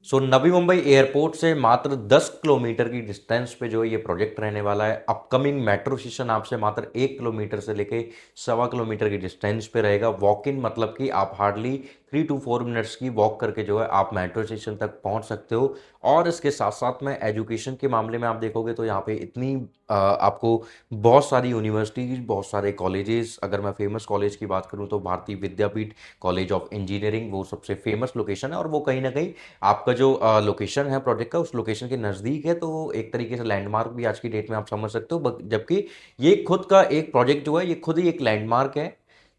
नवी Mumbai airport से मात्र 10 kilometre की डिस्टेंस पे जो है ये प्रोजेक्ट रहने वाला है। अपकमिंग मेट्रो स्टेशन आपसे मात्र 1 किलोमीटर से लेके 1.25 किलोमीटर की डिस्टेंस पे रहेगा। वॉक इन मतलब कि आप हार्डली 3 to 4 मिनट्स की वॉक करके जो है आप मेट्रो स्टेशन तक पहुंच सकते हो। और इसके साथ साथ में एजुकेशन के मामले में आप देखोगे तो यहाँ पे इतनी आपको बहुत सारी यूनिवर्सिटीज, बहुत सारे कॉलेजेस, अगर मैं फेमस कॉलेज की बात करूँ तो भारतीय विद्यापीठ कॉलेज ऑफ इंजीनियरिंग वो सबसे फेमस लोकेशन है। और वो कहीं ना कहीं आपका जो लोकेशन है प्रोजेक्ट का, उस लोकेशन के नज़दीक है, तो एक तरीके से लैंडमार्क भी आज की डेट में आप समझ सकते हो। जबकि ये खुद का एक प्रोजेक्ट जो है ये खुद ही एक लैंडमार्क है।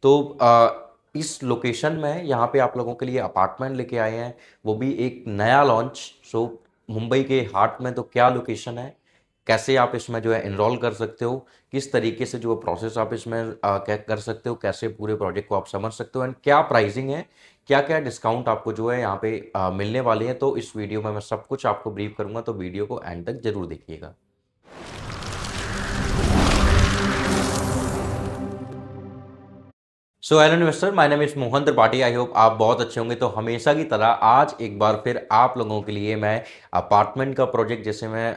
तो इस लोकेशन में यहाँ पे आप लोगों के लिए अपार्टमेंट लेके आए हैं, वो भी एक नया लॉन्च। सो मुंबई के हार्ट में तो क्या लोकेशन है, कैसे आप इसमें जो है इनरोल कर सकते हो, किस तरीके से जो प्रोसेस आप इसमें क्या कर सकते हो, कैसे पूरे प्रोजेक्ट को आप समझ सकते हो, एंड क्या प्राइसिंग है, क्या क्या डिस्काउंट आपको जो है यहाँ पे मिलने वाले हैं। तो इस वीडियो में मैं सब कुछ आपको ब्रीफ करूंगा, तो वीडियो को एंड तक जरूर देखिएगा। So hello investor, my name is Mohan Tripathi. I hope आप बहुत अच्छे होंगे। तो हमेशा की तरह आज एक बार फिर आप लोगों के लिए मैं अपार्टमेंट का प्रोजेक्ट, जैसे मैं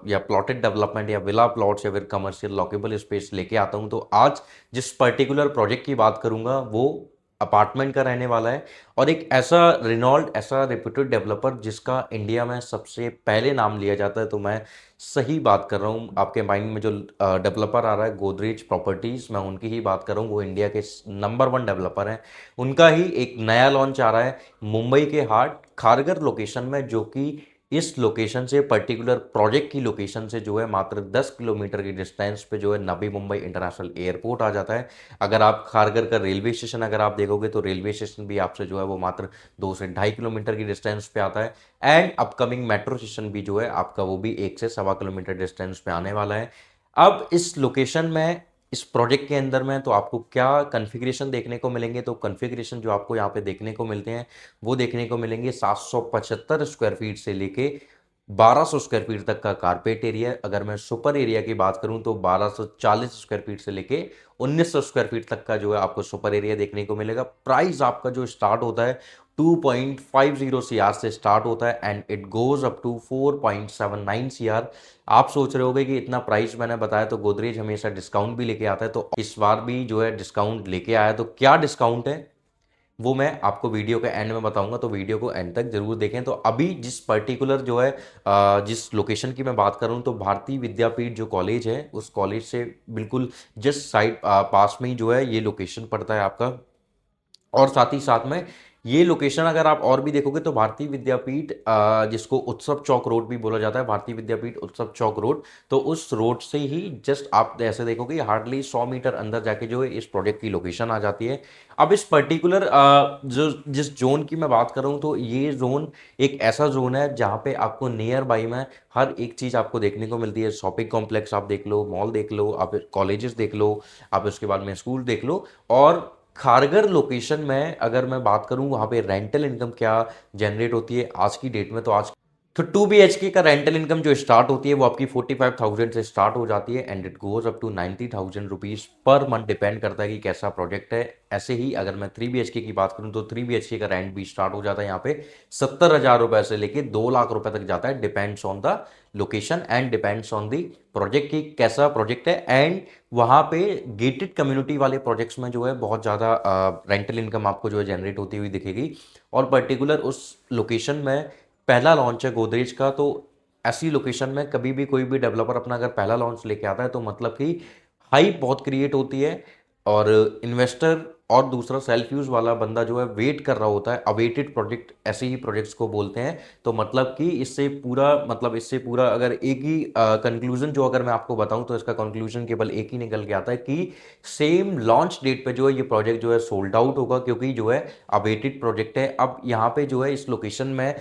या प्लॉटेड डेवलपमेंट या विला प्लॉट्स या फिर कमर्शियल लॉकेबल स्पेस लेके आता हूं। तो आज जिस पर्टिकुलर प्रोजेक्ट की बात करूंगा वो अपार्टमेंट का रहने वाला है। और एक ऐसा रिनॉल्ड, ऐसा रेप्यूटेड डेवलपर जिसका इंडिया में सबसे पहले नाम लिया जाता है। तो मैं सही बात कर रहा हूँ, आपके माइंड में जो डेवलपर आ रहा है गोदरेज प्रॉपर्टीज, मैं उनकी ही बात कर रहा हूँ। वो इंडिया के नंबर 1 डेवलपर हैं। उनका ही एक नया लॉन्च आ रहा है मुंबई के हार्ट खारगर लोकेशन में, जो कि इस लोकेशन से, पर्टिकुलर प्रोजेक्ट की लोकेशन से जो है मात्र 10 किलोमीटर की डिस्टेंस पे जो है नवी मुंबई इंटरनेशनल एयरपोर्ट आ जाता है। अगर आप खारगर का रेलवे स्टेशन अगर आप देखोगे तो रेलवे स्टेशन भी आपसे जो है वो मात्र 2 से ढाई किलोमीटर की डिस्टेंस पे आता है। एंड अपकमिंग मेट्रो स्टेशन भी जो है आपका वो भी 1 से 1.25 किलोमीटर डिस्टेंस पे आने वाला है। अब इस लोकेशन में, इस प्रोजेक्ट के अंदर में, तो आपको क्या कन्फिग्रेशन देखने को मिलेंगे। तो कन्फिग्रेशन जो आपको यहाँ पे देखने को मिलते हैं वो देखने को मिलेंगे 775 स्क्वायर फीट से लेके 1200 स्क्वायर फीट तक का कारपेट एरिया। अगर मैं सुपर एरिया की बात करूं तो 1240 स्क्वायर फीट से लेके 1900 स्क्वायर फीट तक का जो है आपको सुपर एरिया देखने को मिलेगा। प्राइस आपका जो स्टार्ट होता है 2.50 सीआर से स्टार्ट होता है and it goes up to 4.79 CR. आप सोच रहे होगे कि इतना प्राइस मैंने बताया, तो गोदरेज हमेशा डिस्काउंट भी लेके आता है, तो इस बार भी जो है डिस्काउंट लेके आया। तो क्या डिस्काउंट है वो मैं आपको वीडियो के एंड में बताऊंगा, तो वीडियो को एंड तक जरूर देखें। तो अभी जिस पर्टिकुलर जो है जिस लोकेशन की मैं बात कर रहा हूँ, तो भारतीय विद्यापीठ जो कॉलेज है उस कॉलेज से बिल्कुल जस्ट साइड पास में ही जो है ये लोकेशन पड़ता है आपका। और साथ ही साथ में ये लोकेशन अगर आप और भी देखोगे तो भारतीय विद्यापीठ, जिसको उत्सव चौक रोड भी बोला जाता है, भारतीय विद्यापीठ उत्सव चौक रोड, तो उस रोड से ही जस्ट आप ऐसे देखोगे हार्डली 100 मीटर अंदर जाके जो है इस प्रोजेक्ट की लोकेशन आ जाती है। अब इस पर्टिकुलर जो जिस जोन की मैं बात कर रहा हूँ, तो ये जोन एक ऐसा जोन है जहाँ पे आपको नियर बाई में हर एक चीज़ आपको देखने को मिलती है। शॉपिंग कॉम्प्लेक्स आप देख लो, मॉल देख लो, आप कॉलेजेस देख लो, आप उसके बाद में स्कूल देख लो। और खारगर लोकेशन में अगर मैं बात करूं वहां पे रेंटल इनकम क्या जनरेट होती है आज की डेट में, तो 2 BHK का रेंटल इनकम जो स्टार्ट होती है वो आपकी 45,000 से स्टार्ट हो जाती है and it goes up to 90,000 rupees per month. Depend करता है कि कैसा प्रोजेक्ट है। ऐसे ही अगर मैं 3 BHK की बात करूं तो 3 BHK का रेंट भी स्टार्ट हो जाता है यहाँ पे 70,000 रुपए से लेके 2 लाख रुपए तक जाता है। Depends on the location and depends on the project की कैसा प्रोजेक्ट है। एंड वहाँ पे गेटेड कम्युनिटी वाले प्रोजेक्ट्स में जो है बहुत ज़्यादा रेंटल इनकम आपको जो है जनरेट होती हुई दिखेगी। और पर्टिकुलर उस लोकेशन में पहला लॉन्च है गोदरेज का। तो ऐसी लोकेशन में कभी भी कोई भी डेवलपर अपना अगर पहला लॉन्च लेके आता है तो मतलब कि हाइप बहुत क्रिएट होती है। और इन्वेस्टर और दूसरा सेल्फ यूज वाला बंदा जो है वेट कर रहा होता है। अवेटेड प्रोजेक्ट ऐसे ही प्रोजेक्ट्स को बोलते हैं। तो मतलब कि इससे पूरा अगर एक ही कंक्लूजन जो अगर मैं आपको बताऊं तो इसका कंक्लूजन केवल एक ही निकल के आता है कि सेम लॉन्च डेट पे जो है ये प्रोजेक्ट जो है सोल्ड आउट होगा, क्योंकि जो है अवेटेड प्रोजेक्ट है। अब यहाँ पे जो है इस लोकेशन में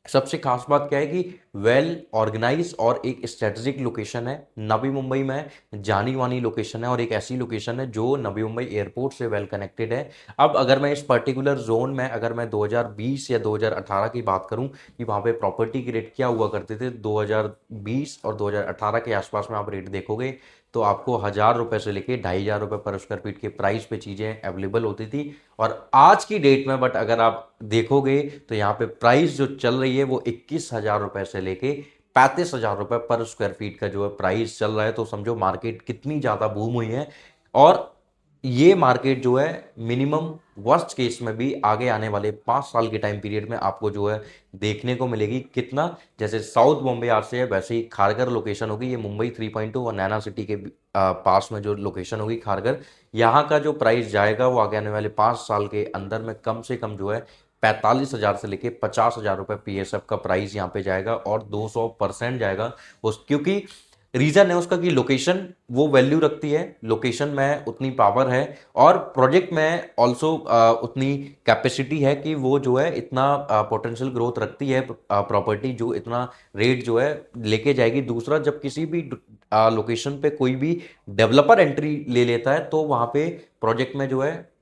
सबसे खास बात क्या है कि वेल ऑर्गेनाइज और एक स्ट्रेटेजिक लोकेशन है। नवी मुंबई में जानी मानी लोकेशन है और एक ऐसी लोकेशन है जो नवी मुंबई एयरपोर्ट से वेल कनेक्टेड है। अब अगर मैं इस पर्टिकुलर जोन में अगर मैं 2020 या 2018 की बात करूं कि वहां पे प्रॉपर्टी के रेट क्या हुआ करते थे 2020 और 2018 के आसपास में आप रेट देखोगे तो आपको 1,000 रुपये से लेके 2,500 रुपये पर स्क्वायर फीट के प्राइस पे चीज़ें अवेलेबल होती थी। और आज की डेट में बट अगर आप देखोगे तो यहाँ पे प्राइस जो चल रही है वो 21,000 रुपये से लेके 35,000 रुपये पर स्क्वायर फीट का जो है प्राइस चल रहा है। तो समझो मार्केट कितनी ज़्यादा बूम हुई है। और ये मार्केट जो है मिनिमम वर्स्ट केस में भी आगे आने वाले 5 साल के टाइम पीरियड में आपको जो है देखने को मिलेगी। कितना, जैसे साउथ बॉम्बे आज से है वैसे ही खारगर लोकेशन होगी, ये मुंबई 3.2 और नैना सिटी के पास में जो लोकेशन होगी खारगर, यहाँ का जो प्राइस जाएगा वो आगे आने वाले 5 साल के अंदर में कम से कम जो है 45,000 से लेके 50,000 रुपये PSF का प्राइस यहाँ पे जाएगा और 200% जाएगा। उस क्योंकि रीजन है उसका कि लोकेशन वो वैल्यू रखती है, लोकेशन में उतनी पावर है और प्रोजेक्ट में ऑल्सो उतनी कैपेसिटी है कि वो जो है इतना पोटेंशियल ग्रोथ रखती है प्रॉपर्टी, जो इतना रेट जो है लेके जाएगी। दूसरा, जब किसी भी लोकेशन पे कोई भी डेवलपर एंट्री ले लेता है तो वहाँ पे प्रोजेक्ट में जो है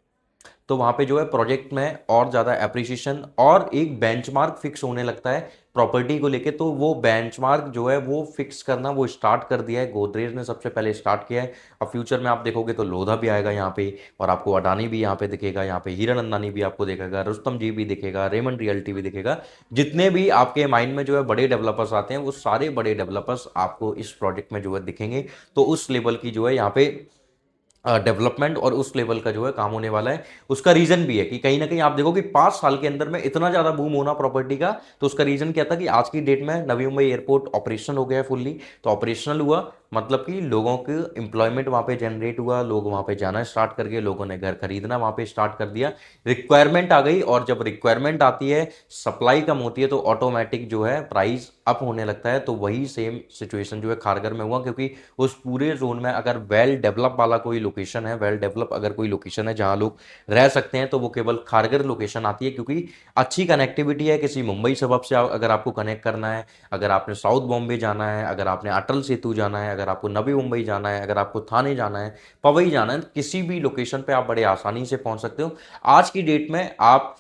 प्रोजेक्ट में और ज़्यादा एप्रिसिएशन और एक बेंचमार्क फिक्स होने लगता है प्रॉपर्टी को लेके। तो वो बेंचमार्क जो है वो फिक्स करना वो स्टार्ट कर दिया है, गोदरेज ने सबसे पहले स्टार्ट किया है। अब फ्यूचर में आप देखोगे तो लोधा भी आएगा यहाँ पे और आपको अडानी भी यहाँ पे दिखेगा, यहाँ पे हीरा नंदानी भी आपको दिखेगा, रुस्तम जी भी दिखेगा, रेमंड रियल्टी भी दिखेगा। जितने भी आपके माइंड में जो है बड़े डेवलपर्स आते हैं वो सारे बड़े डेवलपर्स आपको इस प्रोजेक्ट में जो है दिखेंगे। तो उस लेवल की जो है यहाँ पे डेवलपमेंट और उस लेवल का जो है काम होने वाला है। उसका रीजन भी है कि कहीं ना कहीं आप देखो कि 5 साल के अंदर में इतना ज्यादा बूम होना प्रॉपर्टी का, तो उसका रीजन क्या था कि आज की डेट में नवी मुंबई एयरपोर्ट ऑपरेशनल हो गया है फुल्ली। तो ऑपरेशनल हुआ मतलब कि लोगों के एम्प्लॉयमेंट वहां पे जनरेट हुआ, लोग वहां पे जाना स्टार्ट कर गए, लोगों ने घर खरीदना वहां पे स्टार्ट कर दिया, रिक्वायरमेंट आ गई। और जब रिक्वायरमेंट आती है, सप्लाई कम होती है, तो ऑटोमेटिक जो है प्राइस अप होने लगता है। तो वही सेम सिचुएशन जो है खारगर में हुआ, क्योंकि उस पूरे जोन में अगर वेल डेवलप वाला कोई लोकेशन है, वेल डेवलप अगर कोई लोकेशन है जहां लोग रह सकते हैं, तो वो केवल खारगर लोकेशन आती है, क्योंकि अच्छी कनेक्टिविटी है। किसी मुंबई सबब से अगर आपको कनेक्ट करना है, अगर आपने साउथ बॉम्बे जाना है, अगर आपने अटल सेतु जाना है, अगर आपको नवी मुंबई जाना है, अगर आपको थाने जाना है, पवई जाना है, किसी भी लोकेशन पे आप बड़े आसानी से पहुंच सकते हो। आज की डेट में आप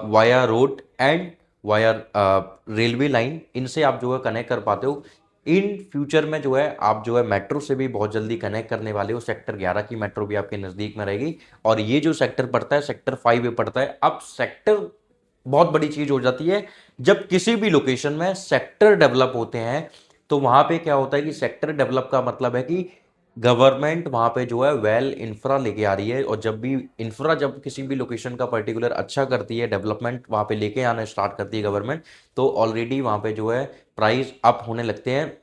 via road and via railway line, इनसे आप जो है कनेक्ट कर पाते हो। इन फ्यूचर में जो है आप जो है मेट्रो से भी बहुत जल्दी कनेक्ट करने वाले हो। सेक्टर 11 की मेट्रो भी आपके नज़दीक में रहेगी। और ये जो सेक्टर पड़ता है सेक्टर 5 में पड़ता है। अब सेक्टर बहुत बड़ी चीज हो जाती है जब किसी भी लोकेशन में सेक्टर डेवलप होते हैं। तो वहां पे क्या होता है कि सेक्टर डेवलप का मतलब है कि गवर्नमेंट वहां पे जो है वेल इंफ्रा लेके आ रही है। और जब भी इंफ्रा, जब किसी भी लोकेशन का पर्टिकुलर अच्छा करती है, डेवलपमेंट वहां पे लेके आना स्टार्ट करती है गवर्नमेंट, तो ऑलरेडी वहां पे जो है प्राइस अप होने लगते हैं।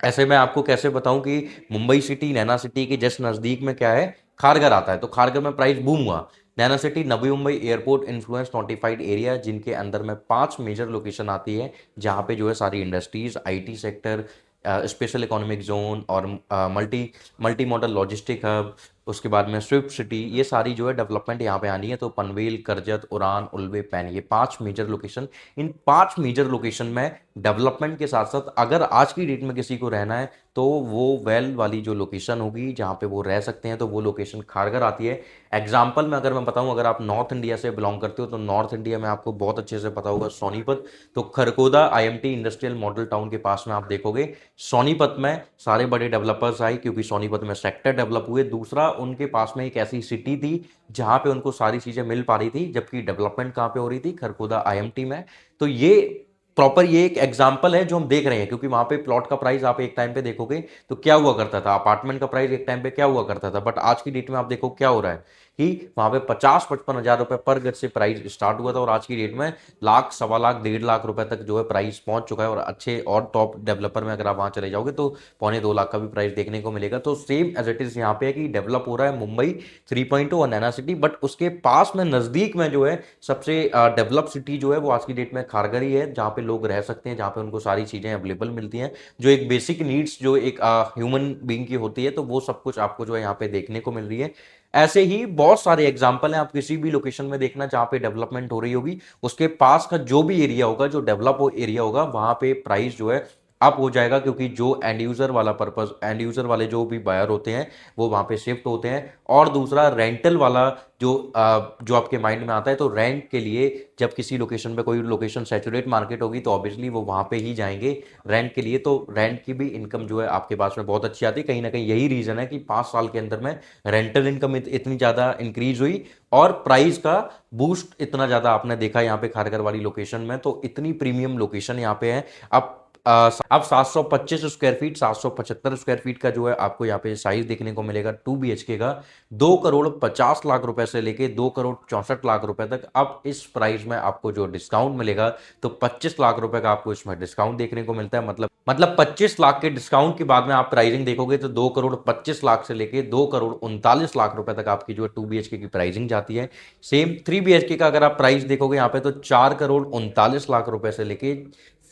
ऐसे मैं आपको कैसे बताऊं कि मुंबई सिटी नैना सिटी के जस्ट नजदीक में क्या है, खारगर आता है। तो खारगर में प्राइस बूम हुआ। NAINA city Navi Mumbai airport influence notified area, जिनके अंदर में 5 मेजर लोकेशन आती है, जहां पे जो है सारी industries, IT sector, special economic zone और multi multi modal logistic hub, उसके बाद में स्विफ्ट सिटी, ये सारी जो है डेवलपमेंट यहाँ पे आनी है। तो पनवेल, करजत, उड़ान, उल्वे, पैन, ये 5 मेजर लोकेशन, इन 5 मेजर लोकेशन में डेवलपमेंट के साथ साथ अगर आज की डेट में किसी को रहना है तो वो वेल वाली जो लोकेशन होगी जहाँ पे वो रह सकते हैं, तो वो लोकेशन खारगर आती है। एग्जाम्पल में अगर मैं बताऊं, अगर आप नॉर्थ इंडिया से बिलोंग करते हो तो नॉर्थ इंडिया में आपको बहुत अच्छे से पता होगा सोनीपत। तो Kharghoda IMT industrial model town के पास में आप देखोगे सोनीपत में सारे बड़े डेवलपर्स आए, क्योंकि सोनीपत में सेक्टर डेवलप हुए। दूसरा, उनके पास में एक ऐसी सिटी थी जहां पे उनको सारी चीजें मिल पा रही थी, जबकि डेवलपमेंट कहां पे हो रही थी, खरगोदा आईएमटी में। तो ये प्रॉपर ये एक एग्जाम्पल है जो हम देख रहे हैं, क्योंकि वहां पे प्लॉट का प्राइस आप एक टाइम पे देखोगे तो क्या हुआ करता था, अपार्टमेंट का प्राइस एक टाइम पे क्या हुआ करता था, बट आज की डेट में आप देखो क्या हो रहा है कि वहां पे 50-55 हजार रुपए पर गज से प्राइस स्टार्ट हुआ था और आज की डेट में लाख, सवा लाख, 1.5 लाख रुपए तक जो है प्राइस पहुंच चुका है। और अच्छे और टॉप डेवलपर में अगर आप वहां चले जाओगे तो 1.25 लाख का भी प्राइस देखने को मिलेगा। तो सेम एज इट इज यहाँ पे है कि डेवलप हो रहा है मुंबई 3.0 और नैना सिटी, बट उसके पास में नजदीक में जो है सबसे डेवलप सिटी जो है वो आज की डेट में खारगर ही है, जहाँ पे लोग रह सकते हैं, जहाँ पे उनको सारी चीजें अवेलेबल मिलती हैं, जो एक बेसिक नीड्स जो एक ह्यूमन बीइंग की होती है, तो वो सब कुछ आपको जो है यहाँ पे देखने को मिल रही है। ऐसे ही बहुत सारे एग्जाम्पल हैं, आप किसी भी लोकेशन में देखना जहां पे डेवलपमेंट हो रही होगी, उसके पास का जो भी एरिया होगा, जो डेवलप एरिया होगा, वहां पे प्राइस जो है अब हो जाएगा, क्योंकि जो एंड यूज़र वाला पर्पस, एंड यूज़र वाले जो भी बायर होते हैं वो वहाँ पे शिफ्ट होते हैं। और दूसरा रेंटल वाला जो आपके माइंड में आता है, तो रेंट के लिए जब किसी लोकेशन पे कोई लोकेशन सैचुरेट मार्केट होगी तो ऑब्वियसली वो वहाँ पे ही जाएंगे रेंट के लिए। तो रेंट की भी इनकम जो है आपके पास में बहुत अच्छी आती है। कहीं ना कहीं यही रीज़न है कि 5 साल के अंदर में रेंटल इनकम इतनी ज़्यादा इंक्रीज हुई और प्राइस का बूस्ट इतना ज़्यादा आपने देखा यहाँ पे खारगर वाली लोकेशन में। तो इतनी प्रीमियम लोकेशन यहाँ पे है। अब 725 स्क्वायर फीट, 775 स्क्वायर फीट का जो है आपको यहाँ पे साइज देखने को मिलेगा 2 BHK का, 2 करोड़ 50 लाख रुपए से लेके 2 करोड़ 64 लाख रुपए तक। अब इस प्राइस में आपको जो डिस्काउंट मिलेगा, तो 25 लाख रुपए का आपको इसमें डिस्काउंट देखने को मिलता है। मतलब 25 लाख के डिस्काउंट के बाद में आप प्राइसिंग देखोगे तो 2 करोड़ 25 लाख से लेके 2 करोड़ 39 लाख रुपए तक आपकी जो है 2 BHK की प्राइसिंग जाती है। सेम 3 BHK का अगर आप प्राइस देखोगे यहाँ पे, तो 4 करोड़ 39 लाख रुपए से लेके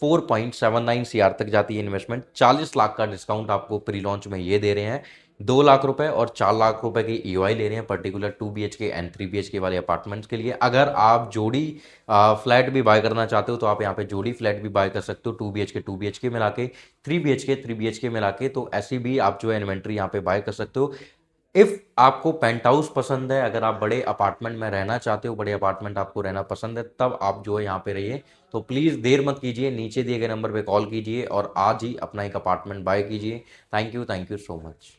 4.79 CR तक जाती है इन्वेस्टमेंट। 40 लाख का डिस्काउंट आपको प्री लॉन्च में ये दे रहे हैं। 2 लाख रुपए और 4 लाख रुपए की EOI ले रहे हैं पर्टिकुलर 2 BHK एंड 3 BHK वाले अपार्टमेंट्स के लिए। अगर आप जोड़ी फ्लैट भी बाय करना चाहते हो तो आप यहाँ पे जोड़ी फ्लैट भी बाय कर सकते हो, 2 BHK मिला के, 3 BHK मिला के। तो ऐसी भी आप जो है इन्वेंट्री यहाँ पे बाय कर सकते हो। इफ़ आपको पेंट हाउस पसंद है, अगर आप बड़े अपार्टमेंट में रहना चाहते हो, बड़े अपार्टमेंट आपको रहना पसंद है, तब आप जो है यहाँ पे रहिए। तो प्लीज़ देर मत कीजिए, नीचे दिए गए नंबर पे कॉल कीजिए और आज ही अपना एक अपार्टमेंट बाय कीजिए। Thank you so much.